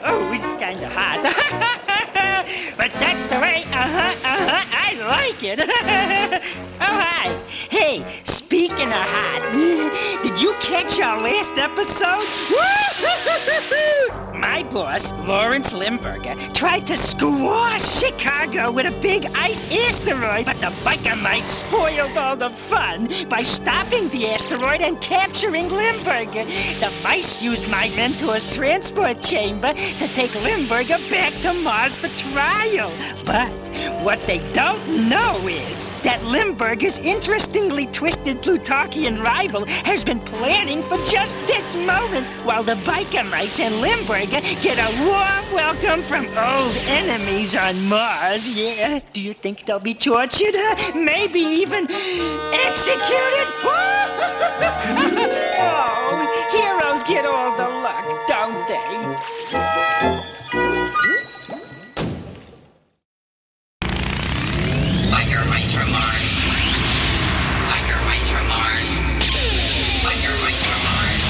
Oh, it's kind of hot. But that's the way, I like it. Oh, hi. Hey, speaking of hot, did you catch our last episode? My boss, Lawrence Limburger, tried to squash Chicago with a big ice asteroid, but the biker mice spoiled all the fun by stopping the asteroid and capturing Limburger. The mice used my mentor's transport chamber to take Limburger back to Mars for trial. But what they don't know is that Limburger's interestingly twisted Plutarchian rival has been planning for just this moment, while the biker mice and Limburger get a warm welcome from old enemies on Mars. Yeah, do you think they'll be tortured? Maybe even executed? Oh, heroes get all the luck, don't they? Biker mice from Mars. Biker mice from Mars. Biker mice from Mars.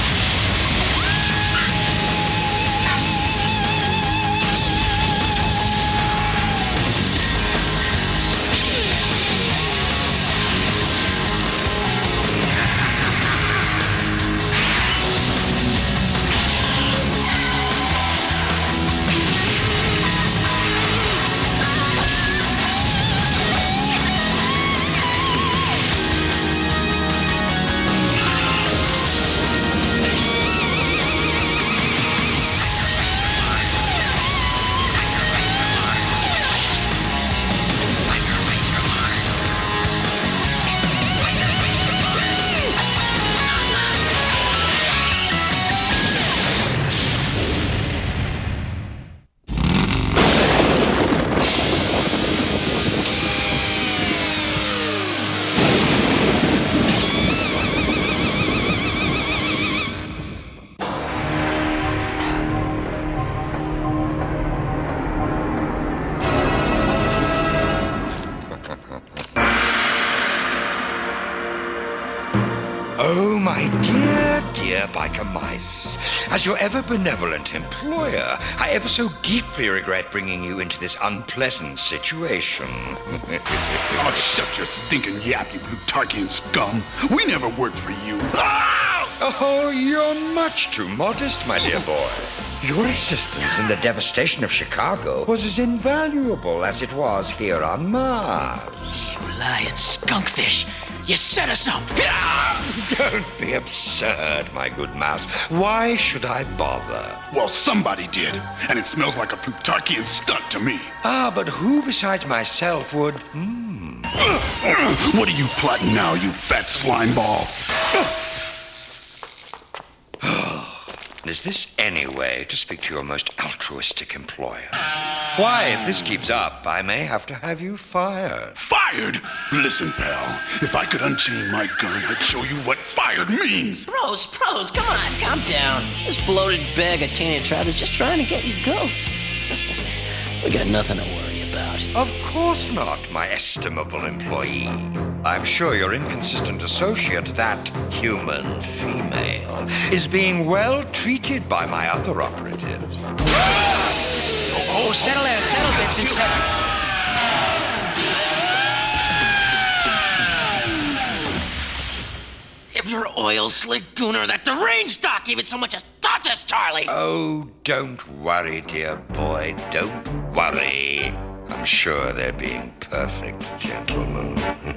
Oh, my dear biker mice. As your ever-benevolent employer, I ever so deeply regret bringing you into this unpleasant situation. Oh, shut your stinking yap, you Plutarchian scum. We never worked for you. Oh, you're much too modest, my dear boy. Your assistance in the devastation of Chicago was as invaluable as it was here on Mars. You lying skunkfish. You set us up. Don't be absurd, my good mouse. Why should I bother? Well, somebody did, and it smells like a Plutarchian stunt to me. Ah, but who besides myself would... What are you plotting now, you fat slime ball? Is this any way to speak to your most altruistic employer? Why, if this keeps up, I may have to have you fired. Fired? Listen, pal, if I could unchain my gun, I'd show you what fired means. Pros, come on, calm down. This bloated bag of tainted trout is just trying to get you go. We got nothing to worry about. Of course not, my estimable employee. I'm sure your inconsistent associate, that human female, is being well treated by my other operatives. Oh, settle down, Vincent, settle. If your oil slick gooner, that deranged doc even so much as touch us, Charlie! Oh, don't worry, dear boy, don't worry. I'm sure they're being perfect gentlemen. Can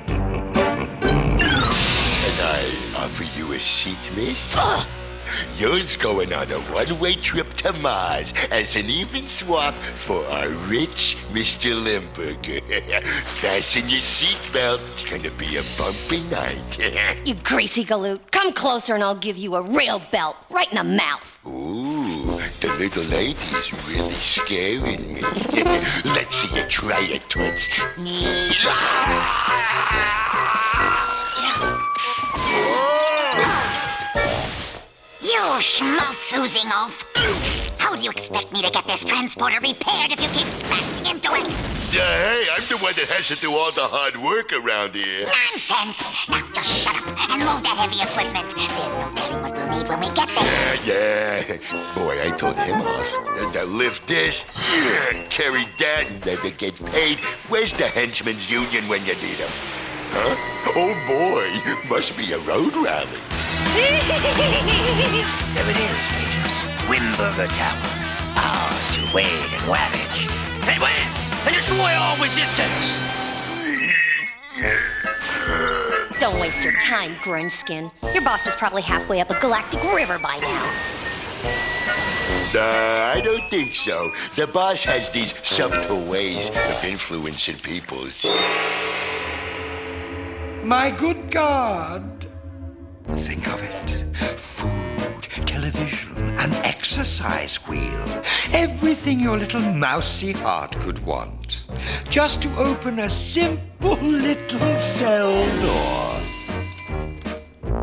I offer you a seat, miss? Yours going on a one-way trip to Mars as an even swap for our rich Mr. Limburger. Fasten your seatbelt. It's gonna be a bumpy night. You greasy galoot. Come closer and I'll give you a real belt right in the mouth. Ooh, the little lady is really scaring me. Let's see you try it, Toots. You schmaltz-oozing oaf! How do you expect me to get this transporter repaired if you keep smashing into it? Hey, I'm the one that has to do all the hard work around here. Nonsense! Now just shut up and load that heavy equipment. There's no telling what we'll need when we get there. Yeah. Boy, I told him off. Now lift this, carry that, never get paid. Where's the henchman's union when you need them? Huh? Oh boy, must be a road rally. There it is, Majors. Wimberger Tower. Ours to wade and ravage. Advance and destroy all resistance. Don't waste your time, Grungeskin. Your boss is probably halfway up a galactic river by now. Nah, I don't think so. The boss has these subtle ways of influencing people's... My good God. Think of it. Food, television, an exercise wheel. Everything your little mousy heart could want. Just to open a simple little cell door.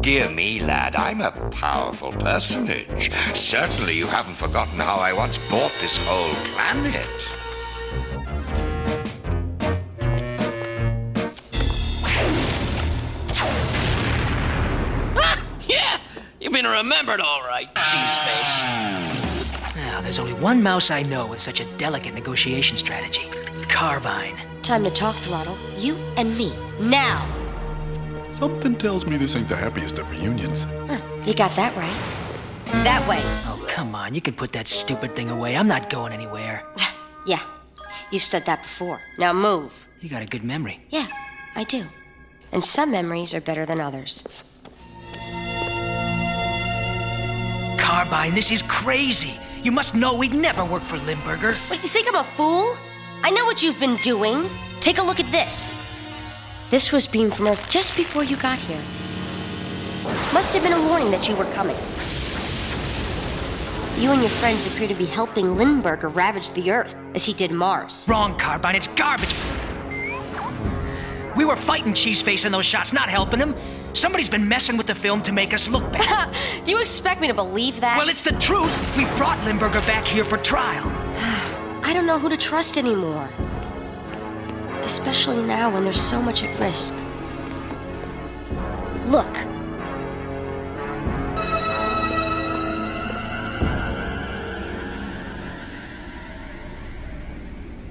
Dear me, lad, I'm a powerful personage. Certainly you haven't forgotten how I once bought this whole planet. Yeah, you've been remembered all right, cheese face. Now, there's only one mouse I know with such a delicate negotiation strategy. Carbine. Time to talk, Throttle. You and me. Now! Something tells me this ain't the happiest of reunions. Huh, you got that right. That way. Oh, come on. You can put that stupid thing away. I'm not going anywhere. Yeah, you've said that before. Now move. You got a good memory. Yeah, I do. And some memories are better than others. Carbine, this is crazy. You must know we'd never work for Limburger. What, you think I'm a fool? I know what you've been doing. Take a look at this. This was beamed from Earth just before you got here. Must have been a warning that you were coming. You and your friends appear to be helping Limburger ravage the Earth, as he did Mars. Wrong, Carbine. It's garbage. We were fighting Cheeseface in those shots, not helping him. Somebody's been messing with the film to make us look bad. Do you expect me to believe that? Well, it's the truth. We brought Limburger back here for trial. I don't know who to trust anymore. Especially now when there's so much at risk. Look.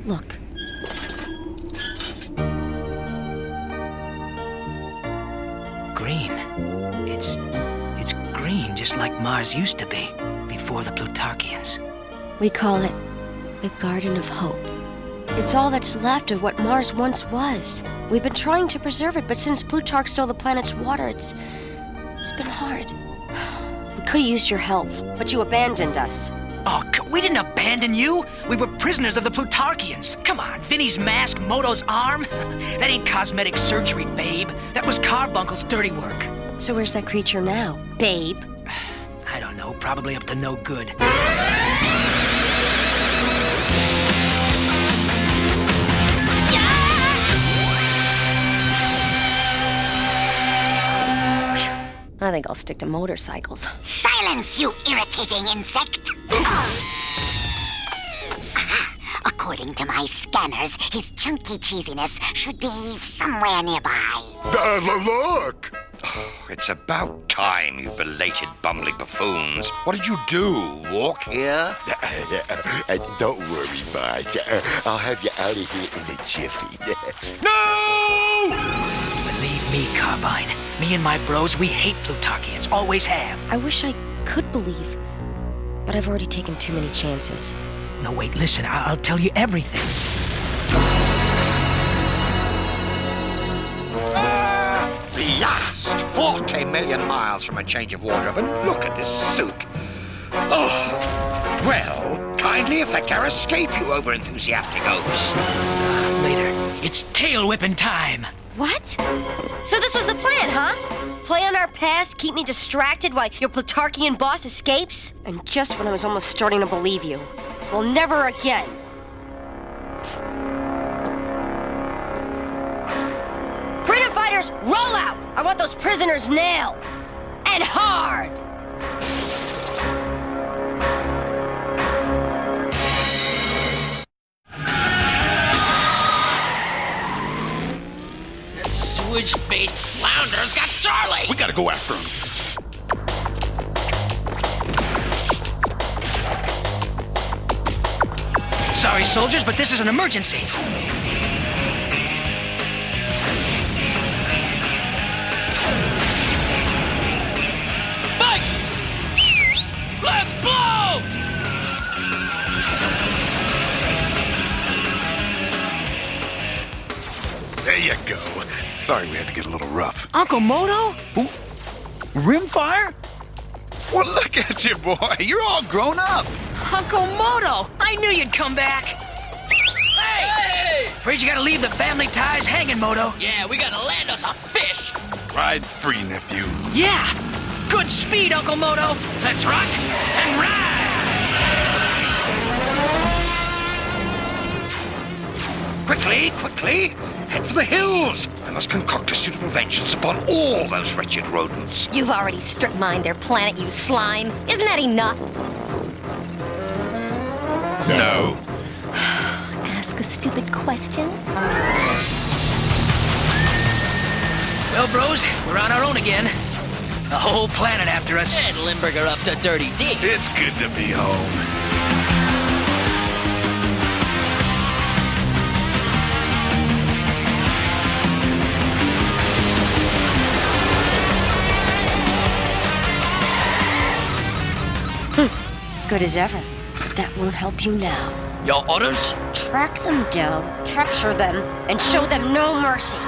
Look. Green. It's green, just like Mars used to be, before the Plutarchians. We call it the Garden of Hope. It's all that's left of what Mars once was. We've been trying to preserve it, but since Plutarch stole the planet's water, it's been hard. We could have used your help, but you abandoned us. Oh, we didn't abandon you. We were prisoners of the Plutarchians. Come on, Vinny's mask, Moto's arm. That ain't cosmetic surgery, babe. That was Carbuncle's dirty work. So where's that creature now, babe? I don't know, probably up to no good. I think I'll stick to motorcycles. Silence, you irritating insect! According to my scanners, his chunky cheesiness should be somewhere nearby. Look! Oh, it's about time, you belated bumbling buffoons. What did you do? Walk here? Don't worry, boss. I'll have you out of here in a jiffy. No! Believe me, Carbine. Me and my bros, we hate Plutarchians. Always have. I wish I could believe, but I've already taken too many chances. No, wait, listen. I'll tell you everything. Blast! 40 million miles from a change of wardrobe, and look at this suit. Oh, well, kindly effect our escape, you over-enthusiastic oafs. Later. It's tail whipping time. What? So this was the plan, huh? Play on our past, keep me distracted while your Plutarchian boss escapes? And just when I was almost starting to believe you. Well, never again. Freedom fighters, roll out! I want those prisoners nailed. And hard! gotta go after him. Sorry, soldiers, but this is an emergency. Mice! Let's blow! There you go. Sorry we had to get a little rough. Uncle Moto? Ooh, rimfire? Well, look at you, boy. You're all grown up. Uncle Moto! I knew you'd come back! Hey! Afraid you gotta leave the family ties hanging, Moto. Yeah, we gotta land us a fish. Ride free, nephew. Yeah! Good speed, Uncle Moto! Let's rock and ride! Quickly, quickly! Head for the hills! I must concoct a suitable vengeance upon all those wretched rodents. You've already strip mined their planet, you slime. Isn't that enough? No. Ask a stupid question? Well, bros, we're on our own again. The whole planet after us. And Limburger up to dirty deeds. It's good to be home. Good as ever. But that won't help you now. Your orders? Track them down, capture them, and show them no mercy.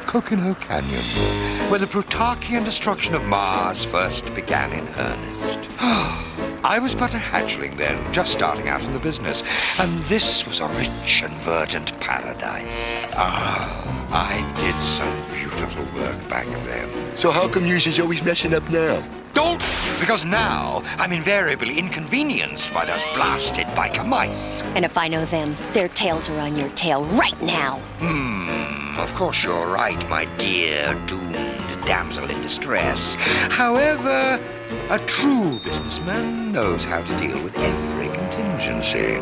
Coconut Canyon, where the Plutarchian destruction of Mars first began in earnest. I was but a hatchling then, just starting out in the business, and this was a rich and verdant paradise. I did some beautiful work back then. So how come yours is always messing up now? Don't! Because now I'm invariably inconvenienced by those blasted biker mice. And if I know them, their tails are on your tail right now. Of course you're right, my dear doomed damsel in distress. However, a true businessman knows how to deal with every contingency.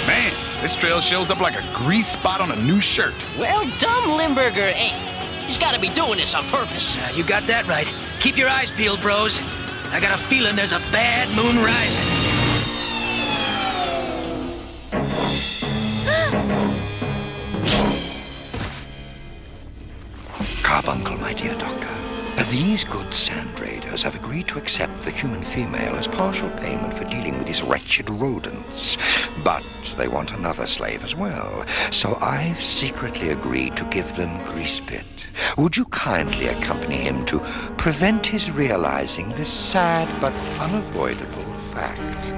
Man, this trail shows up like a grease spot on a new shirt. Well, dumb Limburger ain't. He's gotta be doing this on purpose. You got that right. Keep your eyes peeled, bros. I got a feeling there's a bad moon rising. Carbuncle, my dear doctor. These good sand raiders have agreed to accept the human female as partial payment for dealing with these wretched rodents. But they want another slave as well. So I've secretly agreed to give them Greasepit. Would you kindly accompany him to prevent his realizing this sad but unavoidable fact?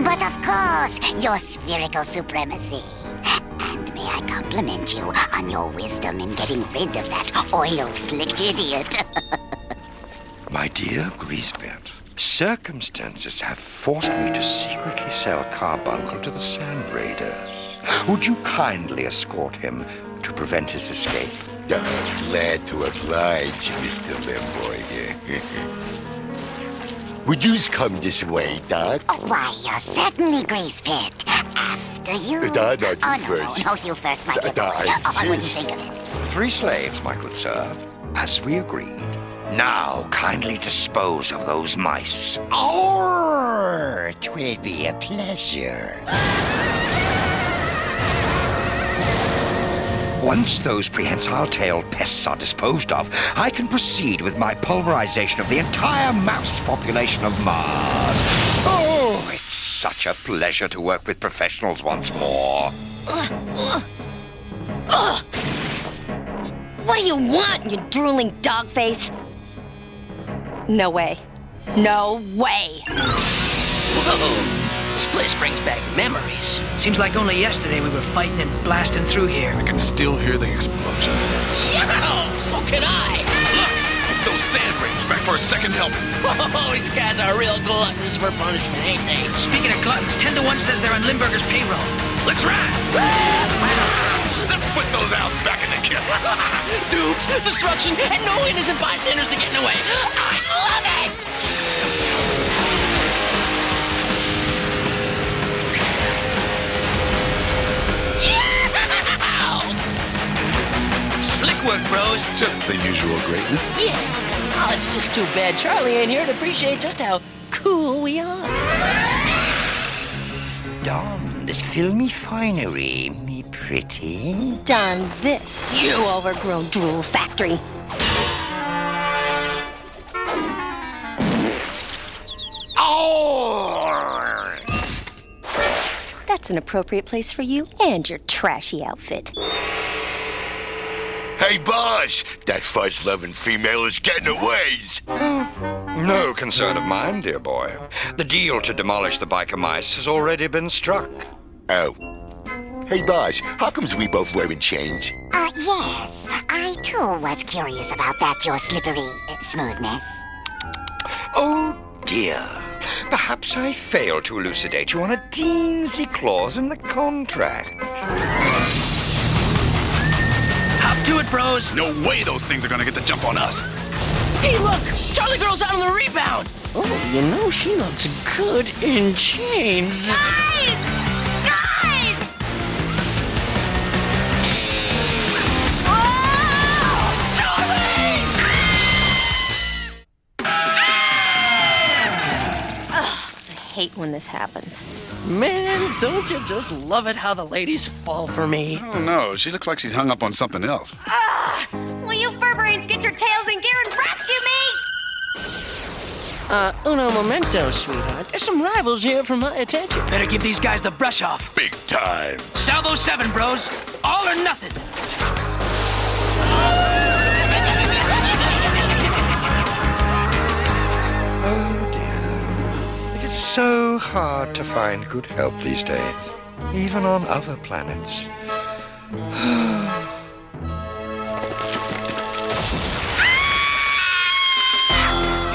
But of course, your spherical supremacy. And may I compliment you on your wisdom in getting rid of that oil-slicked idiot. My dear Greasepit, circumstances have forced me to secretly sell Carbuncle to the Sand Raiders. Would you kindly escort him to prevent his escape? Glad to oblige, Mr. Limburger. Would you come this way, Doc? Oh, why, certainly, Greasepit. After you. Not you first. No, you first, my good boy. I wouldn't think of it. 3 slaves, my good sir, as we agreed. Now, kindly dispose of those mice. Oh, 'twill be a pleasure. Once those prehensile-tailed pests are disposed of, I can proceed with my pulverization of the entire mouse population of Mars. Oh, it's such a pleasure to work with professionals once more. What do you want, you drooling dogface? No way. No way. Whoa! This place brings back memories. Seems like only yesterday we were fighting and blasting through here. I can still hear the explosions. Yow! So can I! Look! It's those sand raiders back for a second helping. Oh, these guys are real gluttons for punishment, ain't they? Speaking of gluttons, 10 to 1 says they're on Limburger's payroll. Let's ride! Let's put those owls back in the kit. Dudes, destruction, and no innocent bystanders to get in the way. I love it! Yeah! Slick work, bros. Just the usual greatness. Yeah. Oh, it's just too bad Charlie ain't here to appreciate just how cool we are. Don this filmy finery, me pretty. Done this, you overgrown drool factory. Oh! That's an appropriate place for you and your trashy outfit. Hey, boss! That fuzz-loving female is getting away! No concern of mine, dear boy. The deal to demolish the biker mice has already been struck. Oh. Hey, boss, how comes we both wearing chains? Yes. I too was curious about that, your slippery smoothness. Oh, dear. Perhaps I failed to elucidate you on a teensy clause in the contract. Hop to it, bros. No way those things are gonna get the jump on us. Hey, look! Charlie girl's out on the rebound. Oh, you know, she looks good in chains. Guys! Guys! I hate when this happens. Man, don't you just love it how the ladies fall for me? Oh, no, she looks like she's hung up on something else. Will you furbrains get your tails in gear and rescue me? Uno momento, sweetheart. There's some rivals here for my attention. Better give these guys the brush off. Big time. Salvo 7, bros. All or nothing. Oh, dear. It is so hard to find good help these days, even on other planets.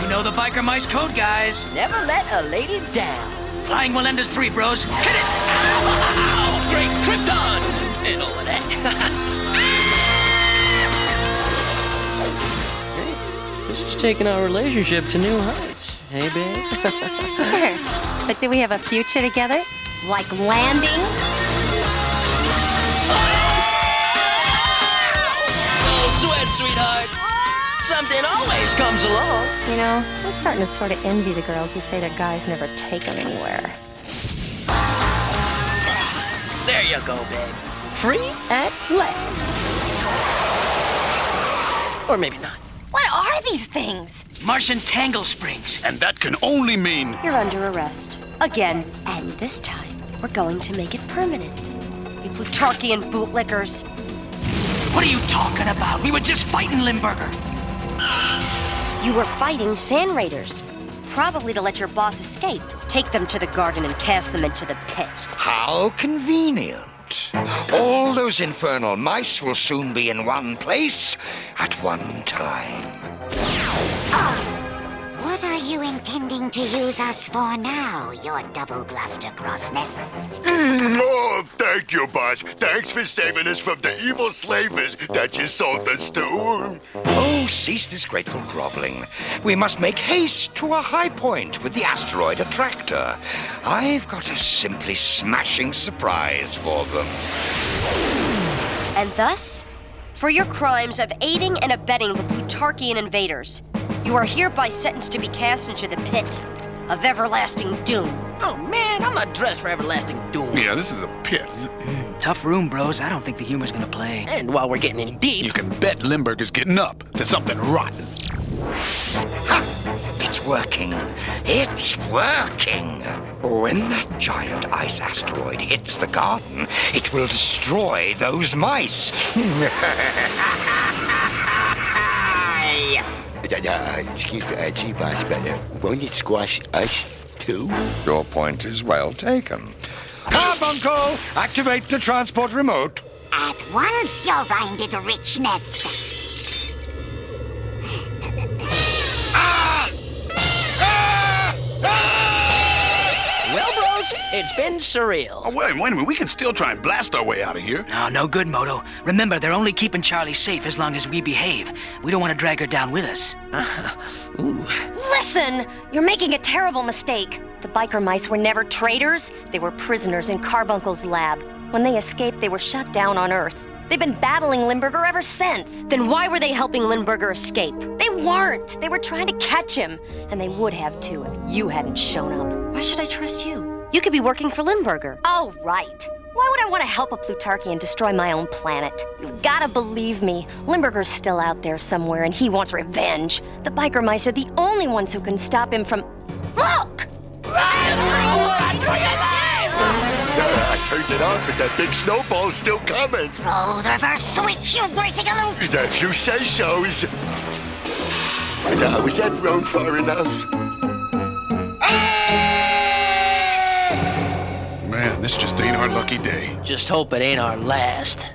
You know the biker mice code, guys. Never let a lady down. Flying Melendez 3, bros. Hit it! Ow! Great Krypton! And all of that. Hey, this is taking our relationship to new heights. Hey, babe? Sure. But do we have a future together? Like landing? Oh, sweat, sweetheart. Something always comes along. You know, I'm starting to sort of envy the girls who say their guys never take them anywhere. There you go, babe. Free at last. Or maybe not. What are these things? Martian tangle springs. And that can only mean... You're under arrest. Again. And this time, we're going to make it permanent. You Plutarchian bootlickers. What are you talking about? We were just fighting Limburger. You were fighting sand raiders. Probably to let your boss escape. Take them to the garden and cast them into the pit. How convenient. All those infernal mice will soon be in one place at one time. What are you intending to use us for now, your double gluster grossness? Oh, thank you, boss. Thanks for saving us from the evil slavers that you sold us to. Oh, cease this grateful groveling. We must make haste to a high point with the asteroid attractor. I've got a simply smashing surprise for them. And thus, for your crimes of aiding and abetting the Plutarchian invaders, you are hereby sentenced to be cast into the pit of everlasting doom. Oh, man, I'm not dressed for everlasting doom. Yeah, this is a pit. Tough room, bros. I don't think the humor's gonna play. And while we're getting in deep... You can bet Limburger's getting up to something rotten. Ha! It's working. It's working. When that giant ice asteroid hits the garden, it will destroy those mice. Excuse me, gee, boss, but won't it squash us too? Your point is well taken. Carbuncle, activate the transport remote. At once, your rounded richness. Well, bros, it's been surreal. Oh, wait a minute. We can still try and blast our way out of here. Oh, no good, Moto. Remember, they're only keeping Charlie safe as long as we behave. We don't want to drag her down with us. Ooh. Listen! You're making a terrible mistake. The biker mice were never traitors. They were prisoners in Carbuncle's lab. When they escaped, they were shut down on Earth. They've been battling Limburger ever since. Then why were they helping Limburger escape? They weren't. They were trying to catch him. And they would have too if you hadn't shown up. Why should I trust you? You could be working for Limburger. Oh, right. Why would I want to help a Plutarchian destroy my own planet? You've gotta believe me. Limburger's still out there somewhere and he wants revenge. The biker mice are the only ones who can stop him from... Look! I turned it off, but that big snowball's still coming. Throw the reverse switch, you greasy galoot! If you say so's. Now, was that thrown far enough? Man, this just ain't our lucky day. Just hope it ain't our last.